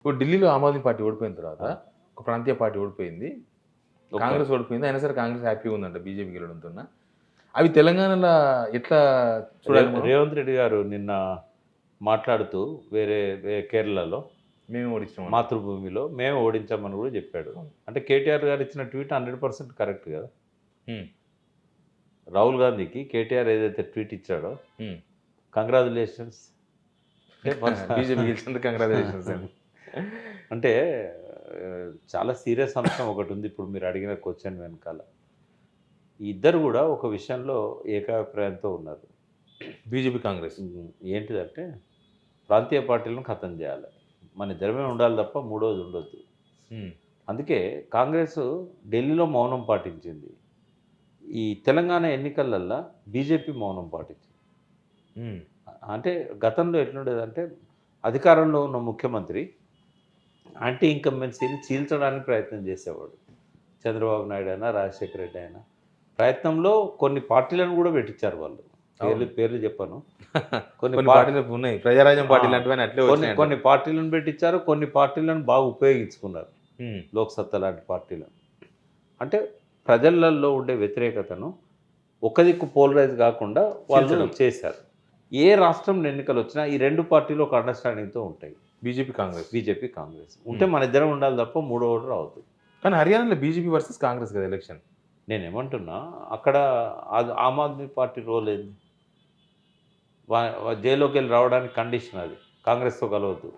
ఇప్పుడు ఢిల్లీలో ఆమ్ ఆద్మీ పార్టీ ఓడిపోయిన తర్వాత ఒక ప్రాంతీయ పార్టీ ఓడిపోయింది. కాంగ్రెస్ ఓడిపోయింది. అయినా సరే కాంగ్రెస్ హ్యాపీగా ఉందంట బీజేపీ గెలవడంతోన. అవి తెలంగాణలో ఎట్లా చూడాలి మనం? రేవంత్ రెడ్డి గారు నిన్న మాట్లాడుతూ కేరళలో మేము ఓడించాం. మాతృభూమిలో మేము ఓడించామని కూడా చెప్పాడు. అంటే కేటీఆర్ గారు ఇచ్చిన ట్వీట్ 100% కరెక్ట్ కదా. రాహుల్ గాంధీకి కేటీఆర్ ఏదైతే ట్వీట్ ఇచ్చాడో కంగ్రాచులేషన్స్ బీజేపీ గెలిచినందుకు కంగ్రాచులేషన్స్ అండి. అంటే చాలా సీరియస్ అంశం ఒకటి ఉంది ఇప్పుడు మీరు అడిగిన క్వశ్చన్ వెనకాల. ఈ ఇద్దరు కూడా ఒక విషయంలో ఏకాభిప్రాయంతో ఉన్నారు. బీజేపీ కాంగ్రెస్ ఏంటిదంటే ప్రాంతీయ పార్టీలను ఖతం చేయాలి, మన ఇద్దరమే ఉండాలి తప్ప మూడోది ఉండొద్దు. అందుకే కాంగ్రెస్ ఢిల్లీలో మౌనం పాటించింది. ఈ తెలంగాణ ఎన్నికలల్లో బీజేపీ మౌనం పాటించింది. అంటే గతంలో ఎట్లుండేదంటే అధికారంలో ఉన్న ముఖ్యమంత్రి యాంటీ ఇన్కంబెన్సీని చీల్చడానికి ప్రయత్నం చేసేవాడు. చంద్రబాబు నాయుడు అయినా రాజశేఖర రెడ్డి అయినా ప్రయత్నంలో కొన్ని పార్టీలను కూడా పెట్టించారు వాళ్ళు. పేర్లు చెప్పాను. కొన్ని పార్టీలు ఉన్నాయి, ప్రజారాజ్యం పార్టీ లాంటివి అట్లే కొన్ని పార్టీలను పెట్టించారు, కొన్ని పార్టీలను బాగా ఉపయోగించుకున్నారు, లోక్సత్తా లాంటి పార్టీలను. అంటే ప్రజలలో ఉండే వ్యతిరేకతను ఒక దిక్కు పోలరైజ్ కాకుండా వాళ్ళు చేశారు. ఏ రాష్ట్రం ఎన్నికలు వచ్చినా ఈ రెండు పార్టీలు ఒక అండర్స్టాండింగ్తో ఉంటాయి. బీజేపీ కాంగ్రెస్ ఉంటే మన ఇద్దరం ఉండాలి తప్ప మూడో ఓటు రావద్దు. కానీ హర్యానాలో బీజేపీ వర్సెస్ కాంగ్రెస్ కదా ఎలక్షన్. నేనేమంటున్నా, అక్కడ ఆమ్ ఆద్మీ పార్టీ రోల్ ఏంది? జైల్లోకి వెళ్ళి రావడానికి కండిషన్ అది కాంగ్రెస్తో కలవద్దు.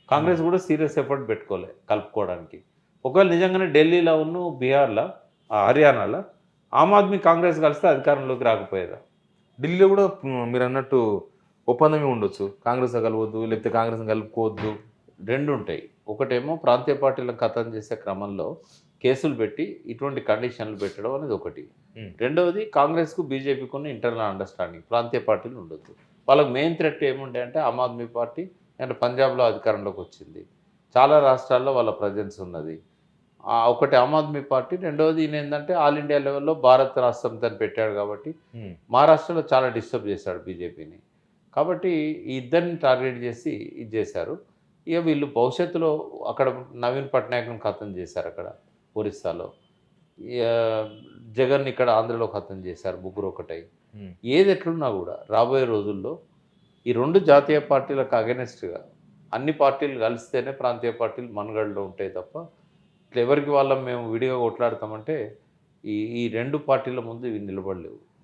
కాంగ్రెస్ కూడా సీరియస్ ఎఫర్ట్ పెట్టుకోలే కలుపుకోవడానికి. ఒకవేళ నిజంగానే ఢిల్లీలో ఉన్న బీహార్లో హర్యానాలో ఆమ్ ఆద్మీ కాంగ్రెస్ కలిస్తే అధికారంలోకి రాకపోయేదా? ఢిల్లీలో కూడా మీరు అన్నట్టు ఒప్పందమే ఉండొచ్చు, కాంగ్రెస్ కలవద్దు లేకపోతే కాంగ్రెస్ కలుపుకోవద్దు, రెండు ఉంటాయి. ఒకటేమో ప్రాంతీయ పార్టీలను ఖతం చేసే క్రమంలో కేసులు పెట్టి ఇటువంటి కండిషన్లు పెట్టడం అనేది ఒకటి. రెండవది కాంగ్రెస్కు బీజేపీకి ఉన్న ఇంటర్నల్ అండర్స్టాండింగ్, ప్రాంతీయ పార్టీలు ఉండొద్దు. వాళ్ళకి మెయిన్ థ్రెట్ ఏముండే అంటే ఆమ్ ఆద్మీ పార్టీ అంటే పంజాబ్లో అధికారంలోకి వచ్చింది, చాలా రాష్ట్రాల్లో వాళ్ళ ప్రజెన్స్ ఉన్నది. ఒకటి ఆమ్ ఆద్మీ పార్టీ, రెండవది ఈయన ఏంటంటే ఆల్ ఇండియా లెవెల్లో భారత్ రాష్ట్రం తను పెట్టాడు కాబట్టి మహారాష్ట్రలో చాలా డిస్టర్బ్ చేశాడు బీజేపీని. కాబట్టి ఈ ఇద్దరిని టార్గెట్ చేసి ఇది చేశారు. ఇక వీళ్ళు భవిష్యత్తులో అక్కడ నవీన్ పట్నాయక్ను ఖతం చేశారు, అక్కడ ఒరిస్సాలో జగన్ ఇక్కడ ఆంధ్రలో ఖతం చేశారు, ముగ్గురు ఒకటై. ఏది ఎట్లున్నా కూడా రాబోయే రోజుల్లో ఈ రెండు జాతీయ పార్టీలకు అగెనెస్ట్గా అన్ని పార్టీలు కలిస్తేనే ప్రాంతీయ పార్టీలు మనుగడలో ఉంటాయి తప్ప ఇట్లా ఎవరికి వాళ్ళం మేము విడిగా కొట్లాడతామంటే ఈ రెండు పార్టీల ముందు ఇవి నిలబడలేవు.